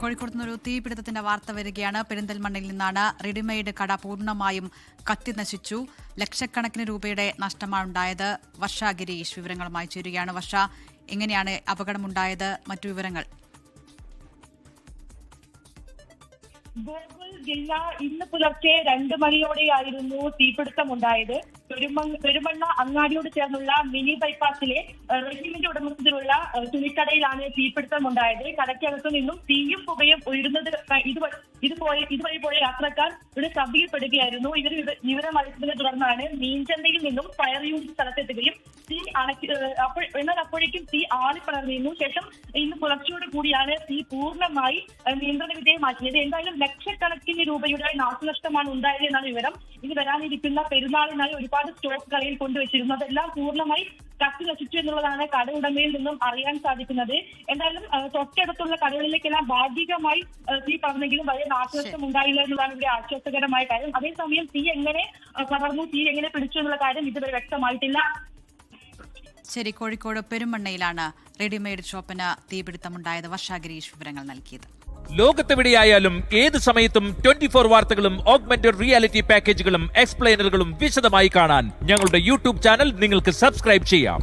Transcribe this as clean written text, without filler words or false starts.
കോഴിക്കോട് നിന്നൊരു തീപിടുത്തത്തിന്റെ വാർത്ത വരികയാണ്. പെരിന്തൽമണ്ണയിൽ നിന്നാണ്. റെഡിമെയ്ഡ് കട പൂർണ്ണമായും കത്തിനശിച്ചു. ലക്ഷക്കണക്കിന് രൂപയുടെ നഷ്ടമാണ് ഉണ്ടായത്. വർഷ ഗിരീഷ് വിവരങ്ങളുമായി ചേരുകയാണ്. വർഷ, എങ്ങനെയാണ് അപകടമുണ്ടായത്? മറ്റു വിവരങ്ങൾ. ഗോകുൽ ജില്ല ഇന്ന് പുലർച്ചെ 2 മണിയോടെയായിരുന്നു തീപിടുത്തമുണ്ടായത്. പെരുമണ്ണ അങ്ങാടിയോട് ചേർന്നുള്ള മിനി ബൈപ്പാസിലെ റഹീമിന്റെ ഉടമസ്ഥതയിലുള്ള തുണിക്കടയിലാണ് തീപിടുത്തമുണ്ടായത്. കടയ്ക്കകത്തു നിന്നും തീയും പുകയും ഉയരുന്നത് ഇതുവഴി പോയ യാത്രക്കാർ ഇവിടെ ശ്രദ്ധയിൽപ്പെടുകയായിരുന്നു. വിവരം അറിയിച്ചതിനെ തുടർന്നാണ് മീൻചന്തയിൽ നിന്നും ഫയർ യൂണിറ്റ് സ്ഥലത്തെത്തുകയും എന്നാൽ അപ്പോഴേക്കും തീ ആളിപ്പടർന്നിരുന്നു. ശേഷം ഇന്ന് പുലർച്ചയോട് കൂടിയാണ് തീ പൂർണ്ണമായി നിയന്ത്രണ വിധേയമാക്കിയത്. എന്തായാലും ലക്ഷക്കണക്കിന് രൂപയുടെ നാശനഷ്ടമാണ് ഉണ്ടായത് എന്നാണ് വിവരം. ഇനി വരാനിരിക്കുന്ന പെരുന്നാളിനായി ഒരുപാട് സ്റ്റോക്ക് കടയിൽ കൊണ്ടുവച്ചിരുന്നു. അതെല്ലാം പൂർണ്ണമായി കത്തി നശിച്ചു എന്നുള്ളതാണ് കട ഉടമയിൽ നിന്നും അറിയാൻ സാധിക്കുന്നത്. എന്തായാലും തൊട്ടടുത്തുള്ള കടകളിലേക്കെല്ലാം ഭാഗികമായി തീ പടർന്നെങ്കിലും വലിയ നാശനഷ്ടം ഉണ്ടായില്ല എന്നതാണ് ഇവിടെ ആശ്വാസകരമായ കാര്യം. അതേസമയം തീ എങ്ങനെ പടർന്നു, തീ എങ്ങനെ പിടിച്ചു എന്നുള്ള കാര്യം ഇതുവരെ വ്യക്തമായിട്ടില്ല. ശരി, കോഴിക്കോട് പെരുമണ്ണയിലാണ് റെഡിമെയ്ഡ് ഷോപ്പിന് തീപിടുത്തമുണ്ടായത്. വർഷ ഗിരീഷ് വിവരങ്ങൾ നൽകിയത്. ലോകത്തെവിടെയായാലും ഏത് സമയത്തും 24 വാർത്തകളും ഓഗ്മെന്റഡ് റിയാലിറ്റി പാക്കേജുകളും എക്സ്പ്ലെയിനറുകളും വിശദമായി കാണാൻ ഞങ്ങളുടെ യൂട്യൂബ് ചാനൽ നിങ്ങൾക്ക് സബ്സ്ക്രൈബ് ചെയ്യാം.